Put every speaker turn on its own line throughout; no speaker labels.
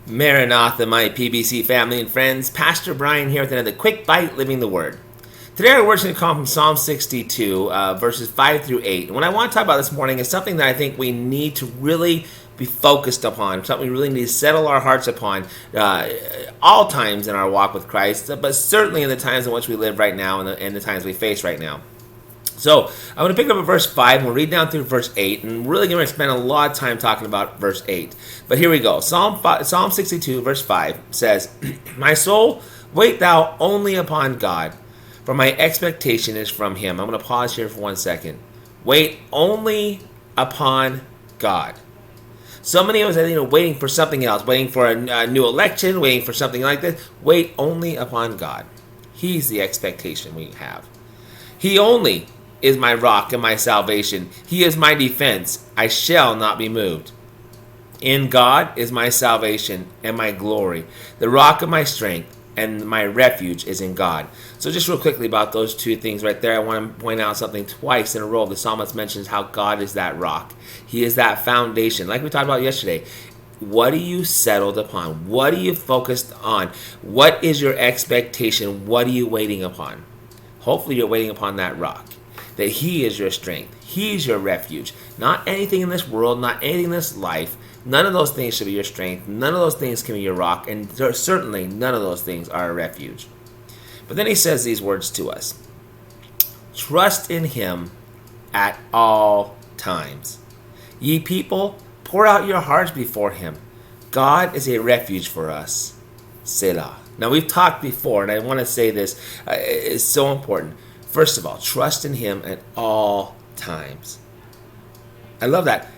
Maranatha, my PBC family and friends. Pastor Brian here with another quick bite, living the Word. Today our word's going to come from Psalm 62, verses 5 through 8. And what I want to talk about this morning is something that I think we need to really be focused upon, something we really need to settle our hearts upon all times in our walk with Christ, but certainly in the times in which we live right now and the times we face right now. So I'm going to pick up at verse 5, and we'll read down through verse 8, and we're really going to spend a lot of time talking about verse 8. But here we go. Psalm 62, verse 5 says, "My soul, wait thou only upon God, for my expectation is from him." I'm going to pause here for 1 second. Wait only upon God. So many of us are waiting for something else, waiting for a new election, waiting for something like this. Wait only upon God. He's the expectation we have. He only is my rock and my salvation. He is my defense. I shall not be moved. In God is my salvation and my glory. The rock of my strength and my refuge is in God. So just real quickly about those two things right there, I want to point out something twice in a row. The psalmist mentions how God is that rock. He is that foundation. Like we talked about yesterday, what are you settled upon? What are you focused on? What is your expectation? What are you waiting upon? Hopefully you're waiting upon that rock, that he is your strength. He's your refuge. Not anything in this world, not anything in this life. None of those things should be your strength. None of those things can be your rock. And certainly none of those things are a refuge. But then he says these words to us. Trust in him at all times. Ye people, pour out your hearts before him. God is a refuge for us. Selah. Now, we've talked before, and I want to say this. It's so important. First of all, trust in him at all times. I love that.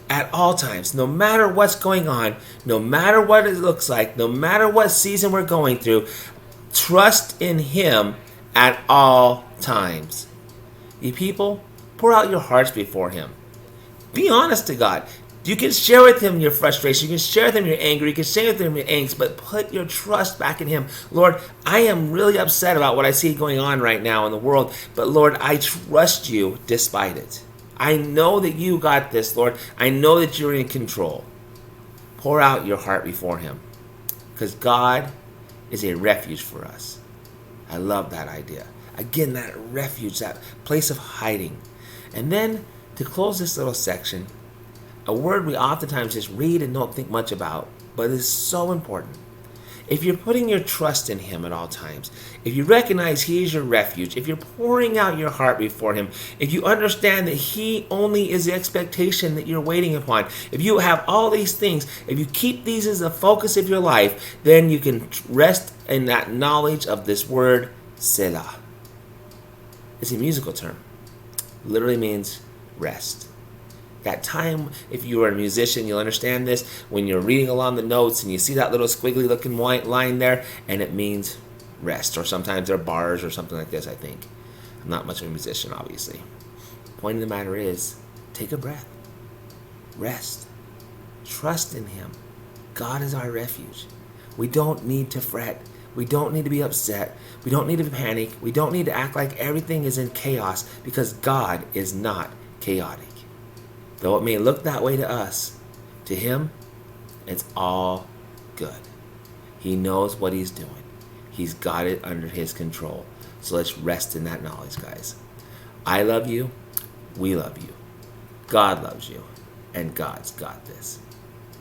At all times. No matter what's going on, no matter what it looks like, no matter what season we're going through, trust in him at all times. You people, pour out your hearts before him. Be honest to God. You can share with him your frustration. You can share with him your anger. You can share with him your angst, but put your trust back in him. Lord, I am really upset about what I see going on right now in the world, but Lord, I trust you despite it. I know that you got this, Lord. I know that you're in control. Pour out your heart before him, because God is a refuge for us. I love that idea. Again, that refuge, that place of hiding. And then, to close this little section, a word we oftentimes just read and don't think much about, but is so important. If you're putting your trust in him at all times, if you recognize he is your refuge, if you're pouring out your heart before him, if you understand that he only is the expectation that you're waiting upon, if you have all these things, if you keep these as the focus of your life, then you can rest in that knowledge of this word, Selah. It's a musical term. It literally means rest. That time, if you are a musician, you'll understand this, when you're reading along the notes and you see that little squiggly looking white line there, and it means rest, or sometimes they're bars or something like this, I think. I'm not much of a musician, obviously. The point of the matter is, take a breath. Rest. Trust in him. God is our refuge. We don't need to fret. We don't need to be upset. We don't need to panic. We don't need to act like everything is in chaos, because God is not chaotic. Though it may look that way to us, to him, it's all good. He knows what he's doing. He's got it under his control. So let's rest in that knowledge, guys. I love you. We love you. God loves you. And God's got this.